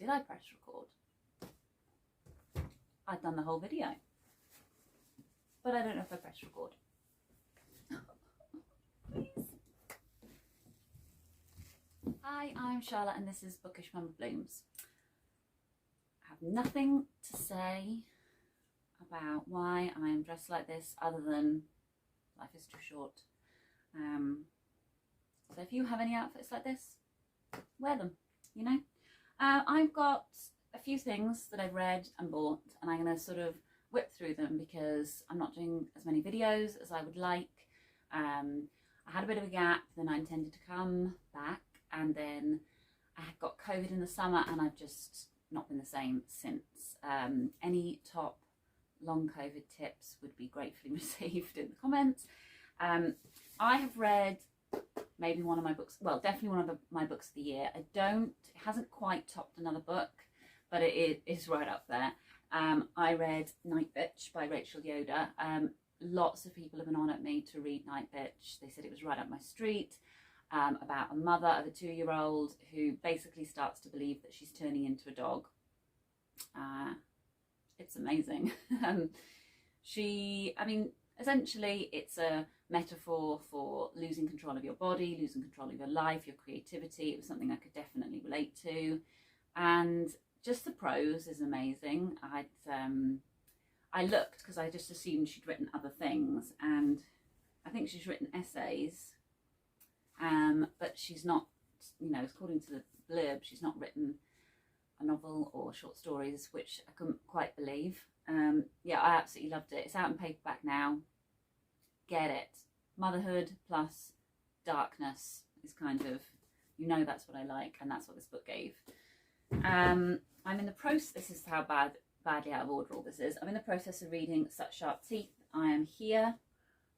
Did I press record? I'd done the whole video. But I don't know if I pressed record. Please. Hi, I'm Charlotte and this is Bookish Mama Blooms. I have nothing to say about why I am dressed like this other than life is too short. So if you have any outfits like this, wear them, you know. I've got a few things that I've read and bought, and I'm going to sort of whip through them because I'm not doing as many videos as I would like. I had a bit of a gap, then I intended to come back, and then I had got COVID in the summer and I've just not been the same since. Any top long COVID tips would be gratefully received in the comments. I have read maybe one of my books, well, definitely one of my books of the year. It hasn't quite topped another book, but it is right up there. I read Nightbitch by Rachel Yoder. Lots of people have been on at me to read Nightbitch. They said it was right up my street, about a mother of a 2-year-old who basically starts to believe that she's turning into a dog. It's amazing. Essentially it's a metaphor for losing control of your body, losing control of your life, your creativity. It was something I could definitely relate to, and just the prose is amazing. I looked because I just assumed she'd written other things, and I think she's written essays, but she's not, you know, according to the blurb, she's not written a novel or short stories, which I couldn't quite believe. Yeah, I absolutely loved it. It's out in paperback now. Get it. Motherhood plus darkness is kind of, you know, that's what I like, and that's what this book gave. I'm in the process, this is how badly out of order all this is. I'm in the process of reading Such Sharp Teeth. I am here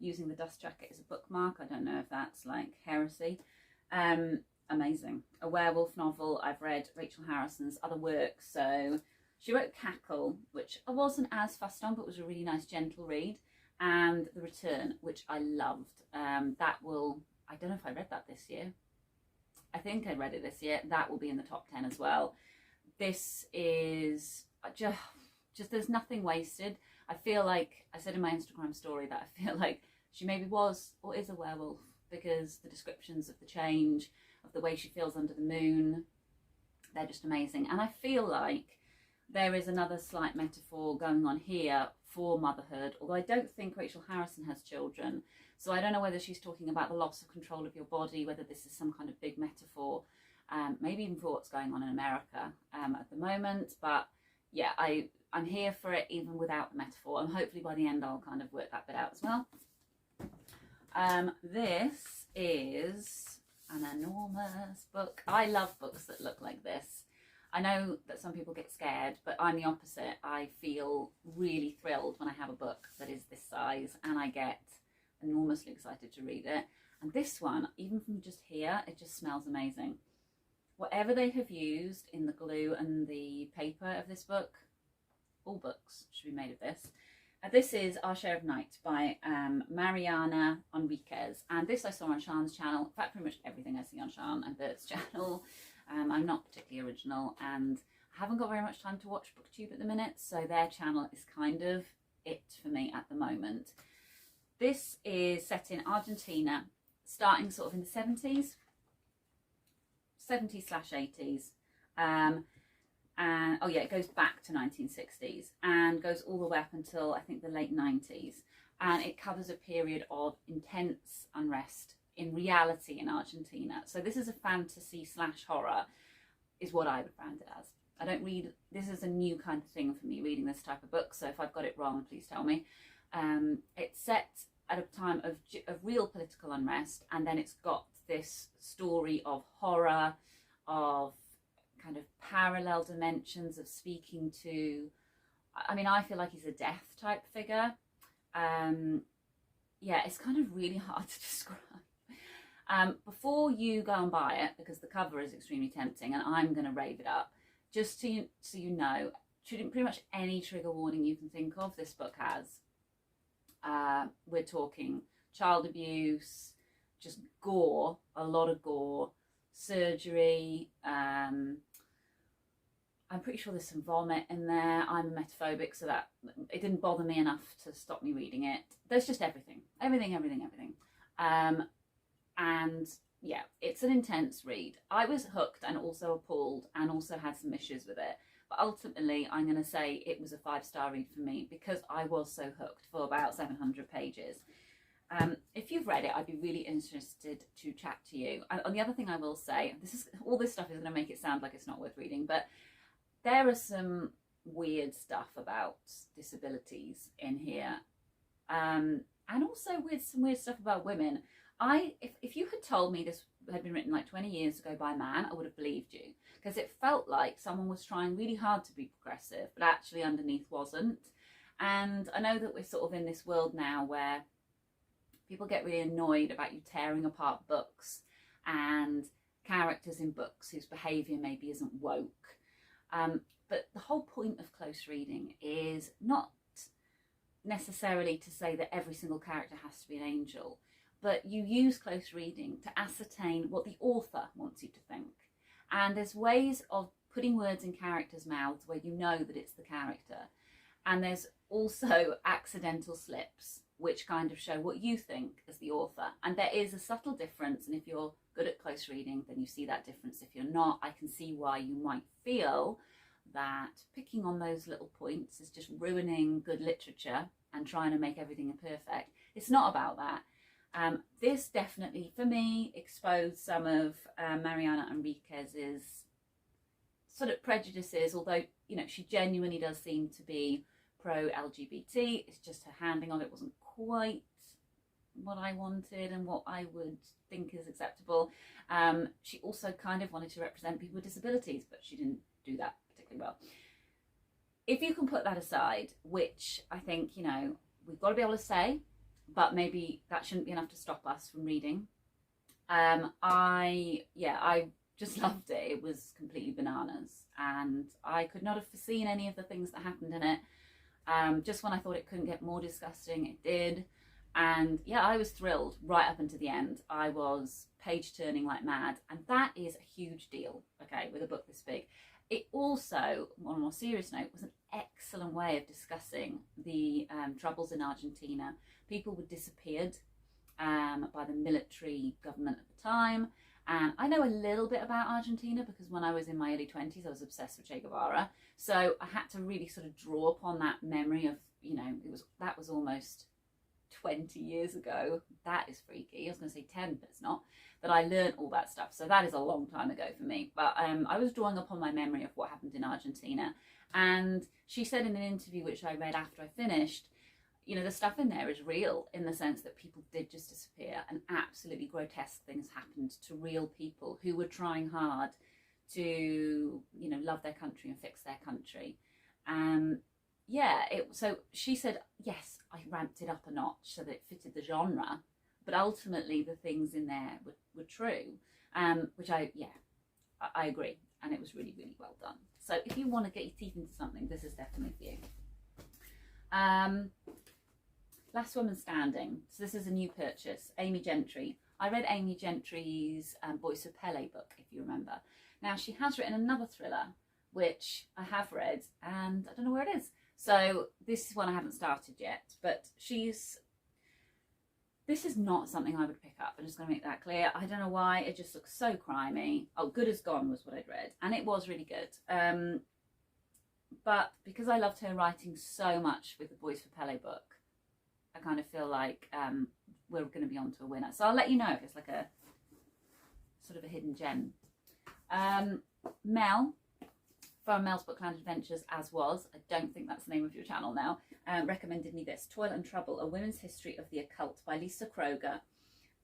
using the dust jacket as a bookmark. I don't know if that's like heresy. Amazing. A werewolf novel. I've read Rachel Harrison's other works. So she wrote Cackle, which I wasn't as fussed on, but was a really nice, gentle read. And The Return, which I loved. I don't know if I read that this year. I think I read it this year. That will be in the top 10 as well. This is just there's nothing wasted. I feel like, I said in my Instagram story that I feel like she maybe was or is a werewolf, because the descriptions of the change, of the way she feels under the moon, they're just amazing. And I feel like there is another slight metaphor going on here for motherhood, although I don't think Rachel Harrison has children, so I don't know whether she's talking about the loss of control of your body, whether this is some kind of big metaphor, maybe even for what's going on in America at the moment. But yeah, I'm here for it even without the metaphor, and hopefully by the end I'll kind of work that bit out as well. This is an enormous book. I love books that look like this. I know that some people get scared, but I'm the opposite. I feel really thrilled when I have a book that is this size, and I get enormously excited to read it. And this one, even from just here, it just smells amazing. Whatever they have used in the glue and the paper of this book, all books should be made of this. This is Our Share of Night by Mariana Enriquez, and this I saw on Sian's channel. In fact, pretty much everything I see on Sian and Bert's channel. I'm not particularly original, and I haven't got very much time to watch BookTube at the minute, so their channel is kind of it for me at the moment. This is set in Argentina, starting sort of in the 70s/80s. And oh yeah, it goes back to 1960s and goes all the way up until I think the late 90s, and it covers a period of intense unrest in reality in Argentina. So this is a fantasy / horror is what I would brand it as. I don't read, this is a new kind of thing for me, reading this type of book, so if I've got it wrong, please tell me. It's set at a time of real political unrest, and then it's got this story of horror, of kind of parallel dimensions, of speaking to, I mean, I feel like he's a death type figure. Yeah, it's kind of really hard to describe. Before you go and buy it, because the cover is extremely tempting and I'm going to rave it up, just so you know, pretty much any trigger warning you can think of, this book has. We're talking child abuse, just gore, a lot of gore, surgery, I'm pretty sure there's some vomit in there. I'm emetophobic, so that it didn't bother me enough to stop me reading it. There's just everything. And yeah, it's an intense read. I was hooked and also appalled and also had some issues with it. But ultimately, I'm going to say it was a 5-star read for me because I was so hooked for about 700 pages. If you've read it, I'd be really interested to chat to you. And the other thing I will say, all this stuff is going to make it sound like it's not worth reading, but there are some weird stuff about disabilities in here, and also with some weird stuff about women. If you had told me this had been written like 20 years ago by a man, I would have believed you, because it felt like someone was trying really hard to be progressive, but actually underneath wasn't. And I know that we're sort of in this world now where people get really annoyed about you tearing apart books and characters in books whose behaviour maybe isn't woke. But the whole point of close reading is not necessarily to say that every single character has to be an angel, but you use close reading to ascertain what the author wants you to think. And there's ways of putting words in characters' mouths where you know that it's the character. And there's also accidental slips, which kind of show what you think as the author. And there is a subtle difference, and if you're good at close reading, then you see that difference. If you're not, I can see why you might feel that picking on those little points is just ruining good literature and trying to make everything perfect. It's not about that. This definitely, for me, exposed some of Mariana Enriquez's sort of prejudices, although, you know, she genuinely does seem to be pro-LGBT. It's just her handling of it wasn't quite what I wanted and what I would think is acceptable. She also kind of wanted to represent people with disabilities, but she didn't do that particularly well. If you can put that aside, which I think, you know, we've got to be able to say, but maybe that shouldn't be enough to stop us from reading. I just loved it. It was completely bananas, and I could not have foreseen any of the things that happened in it. Just when I thought it couldn't get more disgusting, it did. And yeah, I was thrilled right up until the end. I was page turning like mad, and that is a huge deal, okay, with a book this big. It also, on a more serious note, was an excellent way of discussing the troubles in Argentina. People were disappeared by the military government at the time. And I know a little bit about Argentina because when I was in my early 20s, I was obsessed with Che Guevara. So I had to really sort of draw upon that memory of, you know, that was almost 20 years ago. That is freaky. I was going to say 10, but it's not. But I learned all that stuff. So that is a long time ago for me. But I was drawing upon my memory of what happened in Argentina. And she said in an interview, which I read after I finished, you know, the stuff in there is real in the sense that people did just disappear and absolutely grotesque things happened to real people who were trying hard to, you know, love their country and fix their country. So she said, yes, I ramped it up a notch so that it fitted the genre, but ultimately the things in there were true, which I agree. And it was really, really well done. So if you want to get your teeth into something, this is definitely for you. Last Woman Standing. So this is a new purchase, Amy Gentry. I read Amy Gentry's Boyce of Pele book, if you remember. Now, she has written another thriller, which I have read, and I don't know where it is. So this is one I haven't started yet, but this is not something I would pick up. I'm just going to make that clear. I don't know why. It just looks so crimey. Oh, Good as Gone was what I'd read, and it was really good. But because I loved her writing so much with the Boyce of Pele book, I kind of feel like we're going to be on to a winner. So I'll let you know if it's like a sort of a hidden gem. Mel, from Mel's Bookland Adventures, I don't think that's the name of your channel now, recommended me this, Toil and Trouble, A Women's History of the Occult by Lisa Kroger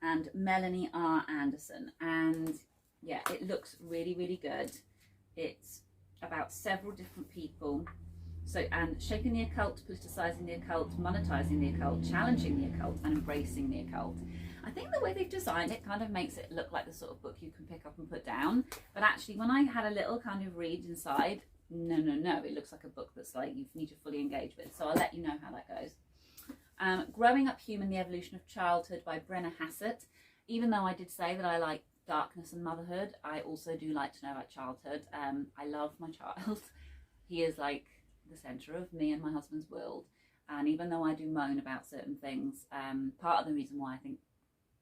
and Melanie R. Anderson. And yeah, it looks really, really good. It's about several different people. So, and shaping the occult, politicizing the occult, monetizing the occult, challenging the occult, and embracing the occult. I think the way they've designed it kind of makes it look like the sort of book you can pick up and put down. But actually, when I had a little kind of read inside, no, it looks like a book that's like you need to fully engage with. So I'll let you know how that goes. Growing Up Human, The Evolution of Childhood by Brenna Hassett. Even though I did say that I like darkness and motherhood, I also do like to know about childhood. I love my child. He is like the centre of me and my husband's world. And even though I do moan about certain things, part of the reason why I think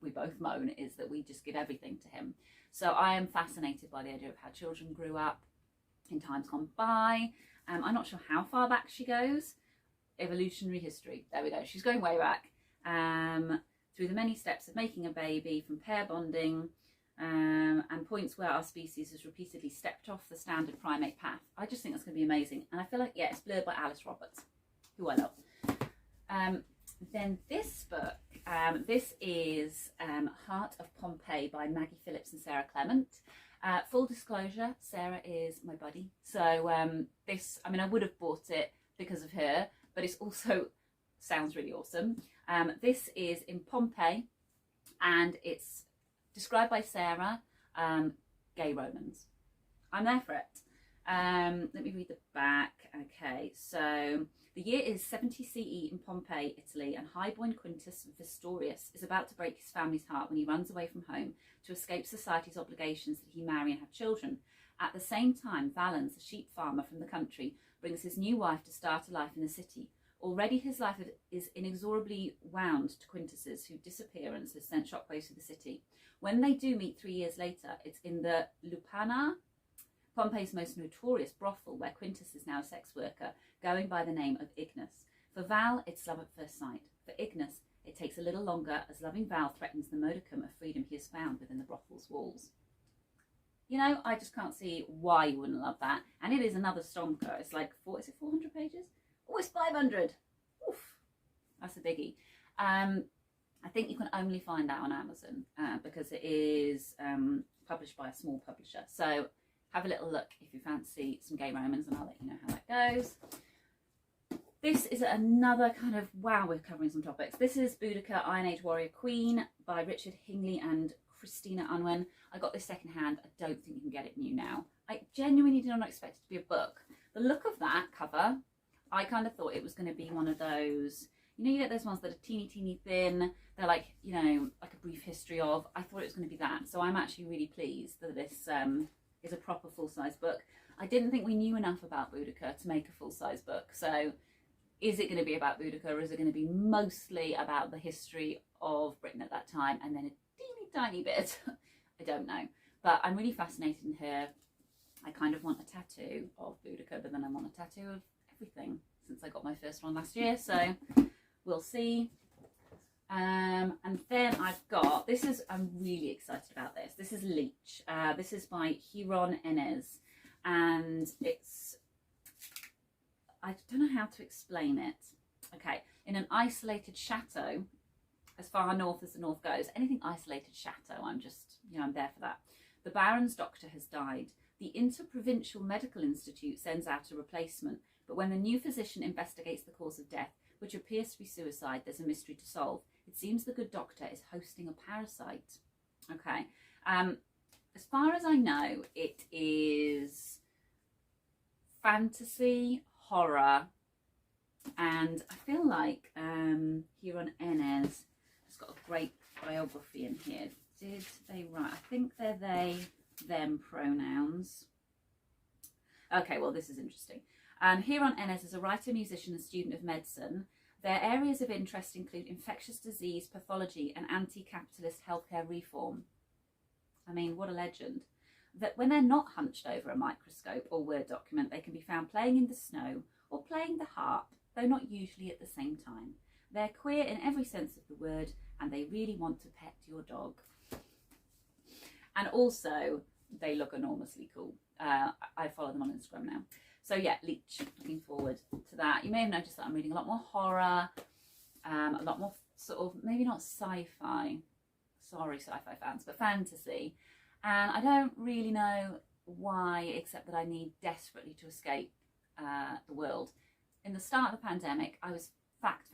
we both moan is that we just give everything to him. So I am fascinated by the idea of how children grew up in times gone by. I'm not sure how far back she goes. Evolutionary history. There we go. She's going way back. Through the many steps of making a baby, from pair bonding, and points where our species has repeatedly stepped off the standard primate path. I just think that's going to be amazing. And I feel like, yeah, it's blurred by Alice Roberts, who I love. Then this book, this is Heart of Pompeii by Maggie Phillips and Sarah Clement. Full disclosure, Sarah is my buddy. So this, I mean, I would have bought it because of her, but it's also sounds really awesome. This is in Pompeii, and it's described by Sarah, gay Romans. I'm there for it. Let me read the back. Okay, so the year is 70 CE in Pompeii, Italy, and highborn Quintus Vistorius is about to break his family's heart when he runs away from home to escape society's obligations that he marry and have children. At the same time, Valens, a sheep farmer from the country, brings his new wife to start a life in the city. Already his life is inexorably wound to Quintus's, whose disappearance has sent shockwaves through the city. When they do meet 3 years later, it's in the Lupana, Pompeii's most notorious brothel, where Quintus is now a sex worker, going by the name of Ignis. For Val, it's love at first sight. For Ignis, it takes a little longer, as loving Val threatens the modicum of freedom he has found within the brothel's walls. You know, I just can't see why you wouldn't love that. And it is another stonker. It's like, is it 400 pages? Oh, it's 500. Oof, that's a biggie. I think you can only find that on Amazon because it is published by a small publisher. So have a little look if you fancy some gay romans, and I'll let you know how that goes. This is another kind of, wow, we're covering some topics. This is Boudica, Iron Age Warrior Queen by Richard Hingley and Christina Unwin. I got this secondhand. I don't think you can get it new now. I genuinely did not expect it to be a book. The look of that cover, I kind of thought it was going to be one of those, you know, you get those ones that are teeny thin. They're like, you know, like a brief history of. I thought it was going to be that. So I'm actually really pleased that this is a proper full-size book. I didn't think we knew enough about Boudica to make a full-size book. So is it going to be about Boudica, or is it going to be mostly about the history of Britain at that time and then a teeny tiny bit? I don't know. But I'm really fascinated in her. I kind of want a tattoo of Boudica, but then I want a tattoo of everything since I got my first one last year. So we'll see. And then I've got, this is, I'm really excited about this. This is Leech. This is by Hiron Enez. And it's, I don't know how to explain it. Okay, in an isolated chateau, as far north as the north goes, anything isolated chateau, I'm just, you know, I'm there for that. The Baron's doctor has died. The Interprovincial Medical Institute sends out a replacement, but when the new physician investigates the cause of death, which appears to be suicide, there's a mystery to solve. It seems the good doctor is hosting a parasite. Okay. As far as I know, it is fantasy, horror, and I feel like Hiron Enez has got a great biography in here. Did they write? I think they're they, them pronouns. Okay, well, this is interesting. Hiron Enez is a writer, musician, and student of medicine. Their areas of interest include infectious disease, pathology, and anti-capitalist healthcare reform. I mean, what a legend. That when they're not hunched over a microscope or Word document, they can be found playing in the snow or playing the harp, though not usually at the same time. They're queer in every sense of the word, and they really want to pet your dog. And also, they look enormously cool. I follow them on Instagram now. So yeah, Leech, looking forward to that. You may have noticed that I'm reading a lot more horror, a lot more sort of, maybe not sci-fi, sorry sci-fi fans, but fantasy. And I don't really know why, except that I need desperately to escape the world. In the start of the pandemic, I was fact,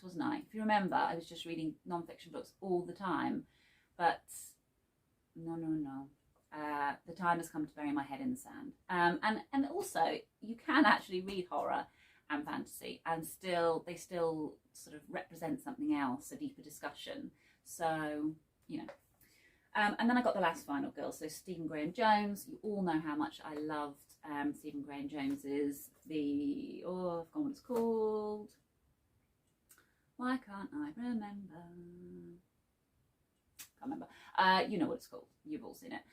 wasn't I? If you remember, I was just reading non-fiction books all the time. But no. The time has come to bury my head in the sand. And also, you can actually read horror and fantasy and they still sort of represent something else, a deeper discussion. So, you know. And then I got the last Final Girl, so Stephen Graham Jones. You all know how much I loved Stephen Graham Jones's I've forgotten what it's called. Why can't I remember? Can't remember. You know what it's called. You've all seen it.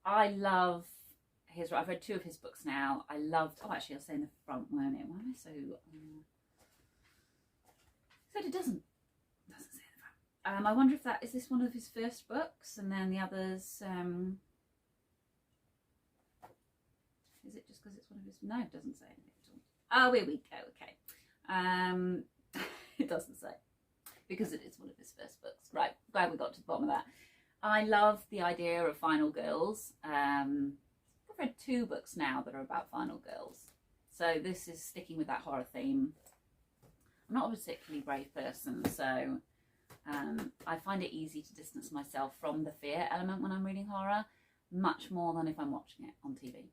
I love his. I've read 2 of his books now. I loved. Oh, actually, I'll say in the front, won't it? Why am I so? Said it doesn't say in the front. I wonder if that is this one of his first books, and then the others. Is it just because it's one of his? No, it doesn't say anything at all. Oh, here we go. Okay. It doesn't say, because it is one of his first books. Right, glad we got to the bottom of that. I love the idea of final girls. I've read 2 books now that are about final girls. So this is sticking with that horror theme. I'm not a particularly brave person, so I find it easy to distance myself from the fear element when I'm reading horror, much more than if I'm watching it on TV.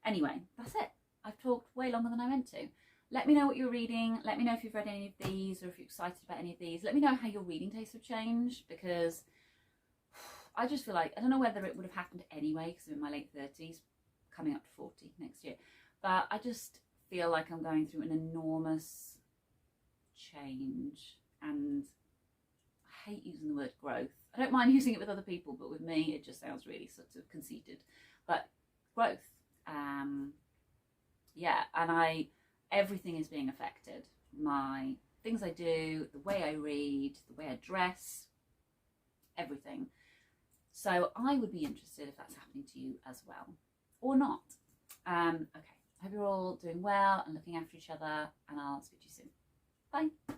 Anyway, that's it. I've talked way longer than I meant to. Let me know what you're reading. Let me know if you've read any of these, or if you're excited about any of these. Let me know how your reading tastes have changed, because I just feel like, I don't know whether it would have happened anyway, because I'm in my late 30s, coming up to 40 next year. But I just feel like I'm going through an enormous change, and I hate using the word growth. I don't mind using it with other people, but with me, it just sounds really sort of conceited. But growth. Yeah, and everything is being affected. My things I do, the way I read, the way I dress, everything. So I would be interested if that's happening to you as well, or not. Okay, hope you're all doing well and looking after each other, and I'll speak to you soon. Bye.